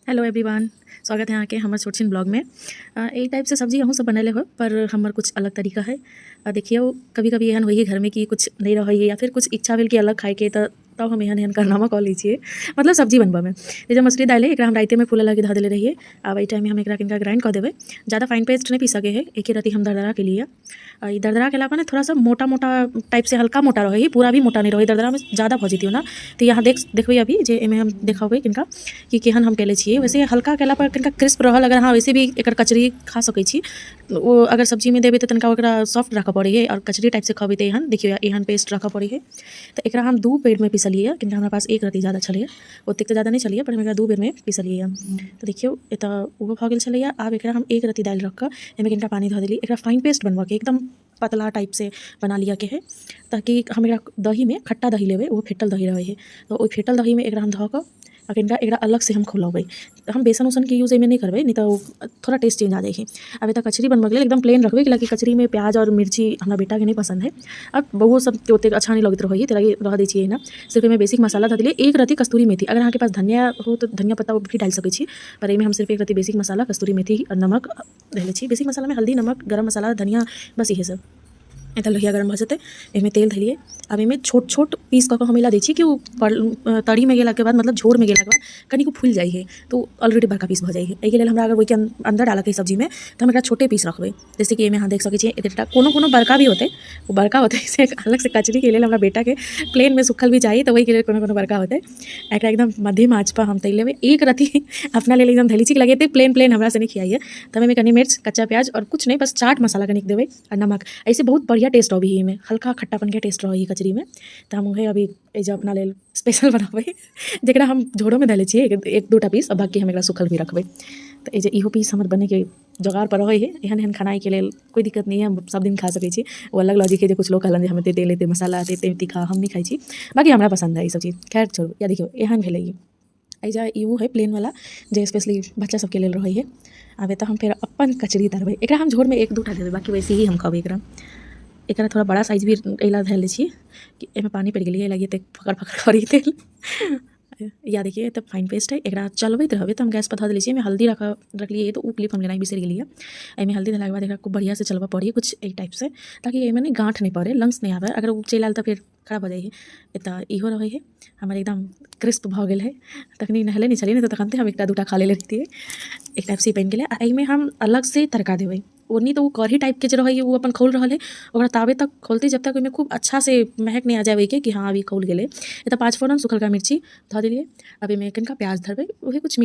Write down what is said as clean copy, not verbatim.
Hello everyone, स्वागत है यहाँ के हमारे छोटछिन ब्लॉग में। एक टाइप से सब्जी अहूँ सब बनैले हो, पर हमार कुछ अलग तरीका है। देखिए कभी कभी एहन होइए घर में कि कुछ नहीं रही या फिर कुछ इच्छा भेल कि अलग खाए के, तब हम एहन एहन कारनामा कऽ लै छियै, मतलब सब्जी बनबा में। ये जो मसूरी दाल है एकरा हम राइते में फूले लगे धऽ देले रहिए। अब एहि टाइम में हम एकरा किनका ग्राइंड कर देवे। ज़्यादा फाइन पेस्ट नहीं पी सके है, एक ही रति हम दरदरा के लिए। ई दरदरा के अलावा थोड़ा सा मोटा मोटा टाइप से हल्का मोटा रहे, पूरा भी मोटा नहीं रहे, दरदरा में ज़्यादा भऽ जेतियो ना। तो यहाँ देखबे अभी जे एमे हम देखाबे किनका कि केहन हम कैले छियै। वैसे हल्का केला पर किनका क्रिस्प रहल, अगर हाँ वैसे भी एकर कचरी खा सकै छी। वो अगर सब्जी में देबे तो तनिका ओकरा सॉफ्ट रखा पड़े है, और कचरी टाइप से खबे तो एहन देखिए एहन पेस्ट रखा पड़े है। तो एकरा हम 2 बेर में पीसलिए, किनका हमारे पास एक रति ज़्यादा छलिए, ओतेक तो ज़्यादा नहीं छलिए, पर हम एकरा 2 बेर में पीसलिए। तो देखिए एत वो भऽ गेल छलिए। आब एकरा हम एक रति दालि रख कर एमे किनका पानी धऽ देली। एकरा फाइन पेस्ट बनबा के एकदम पतला टाइप से बना लिया के है, ताकि हम एकरा दही में खट्टा दही लेवे, वो फेटल दही रहे है। तो वो फेटल दही में एकरा हम धऽ कर और किनका एकरा अलग से हम खौलाबै। हम बेसन उसन के यूज़ एमे नहीं करबै, नहीं तो थोड़ा टेस्ट चेंज आ जाए है। अब एत कचरी बनबा के लिए एकदम प्लेन रखबै, कि कचरी में प्याज और मिर्ची हमारा बेटा के नहीं पसंद है। अब बहु सब के ओतेक अच्छा नहीं लगत रही, तो लगे रह दै छियै ना। सिर्फ एमे बेसिक मसाला धऽ दिलिए, एक रति कस्तूरी मेथी, अगर अहाँ के पास धनिया हो तो धनिया पत्ता भी डाल सकै छी, पर एमे हम सिर्फ एक रति बेसिक मसाला कस्तूरी मेथी और नमक धैले छी। बेसिक मसाला में हल्दी, नमक, गरम मसाला, धनिया, बस इहे सब। एत लोहिया गरम भऽ जेतै, एमे तेल धैलिए। अब एमे छोट छोट पीस कऽ हम मिला दै छी कि वो तरी में गेला के बाद, मतलब झोर में गेला के बाद कनी फूल जाए है, तो ऑलरेडी बड़का पीस भऽ जाए है। एहि लेल हमरा अगर ओहि अंदर डालऽ के सब्जी में, तो हम एकरा छोटे पीस रखबै। जैसे कि एमे अहाँ देख सकै छियै एतेटा, कोनो बड़का भी होते, वो बड़का होते से अलग से कचरी के लेल हमरा बेटा के प्लेन में सुखल भी चाहिए, तो वही के लेल कोनो बड़का होते। एकरा एकदम मध्यम आँच पर हम तैल लेबै। एक रति अपना लेल एकदम धैले छी, लगे एते प्लेन हमरा से नहीं खियाइए। तो एमे कनी मिर्च, कच्चा प्याज और कुछ नहीं, बस चाट मसाला कनिक देबै और नमक। ऐसे बहुत बढ़िया टेस्ट अभी में, हल्का खट्टापन के टेस्ट रही कचरी में। तो हम उहे अभी जो अपना लेल स्पेशल बनाबे, जरा हम झोड़ो में धैले छियै एक 2टा पीस, और बाकी हम एकरा सुखल भी रखबै। तो ये इहो पीस हमर बने के जोगाड़ पर रहे है। एहन एहन खाना के लेल कोई दिक्कत नहीं है, हम सब दिन खा सकै छी। वो अलग लॉजिक है, जो कुछ लोग कहलन हम तेल एते मसाला एते तीखा हम नहीं खाई छी, बाकी हमरा पसंद है ये सब चीज़। खैर छोड़ू, या देखियो एहन भेलै एजा इहो है प्लेन वाला, जो स्पेशली बच्चा सबके लेल रही है। अब एत हम फिर अपन कचरी तरबै। एकरा हम झोर में 1-2टा देबै, बाकी वैसे ही हम खबै एकरा। एकरा थोड़ा बड़ा साइज भी एला धैले छी कि एमे पानी पड़ गेलिए, लगी तो फकर करी तेल। या देखिए तब फाइन पेस्ट है, एकरा चलबैत रहबै। तो हम गैस पर धऽ देले छी। एमे हल्दी रखलिए, तो उ क्लिप हम लेना बिसरि गेलिए। एमे हल्दी देला के बाद एकरा खूब बढ़िया से चलबा पड़ी कुछ एक टाइप से, ताकि एमे नहीं गाँठ नहीं पड़े, लंग्स नहीं आवे। अगर उ चलि आयल तो फिर खराब हो जाए है। एत इहो रहे है हमारे एकदम क्रिस्प भऽ गेल है। तखनी नहले नहीं छलिए, नहीं तो तखनते हम 1-2टा खा लेले रहितिए। एक टाइप से बन गेलै। आ एहिमे हम अलग से तड़का देबै। ओनी तो वो कढ़ी टाइप के जो रही वो अपन खौल रहल है, ओकरा तावे तक खोलते जब तक ओहिमे खूब अच्छा से महक नहीं आ जाए के कि हाँ अभी खौल गेलै। एत 5 फोरन सुखलका मिर्ची धऽ देलिए। अब एमे कनिका प्याज धरबै, वही कुछ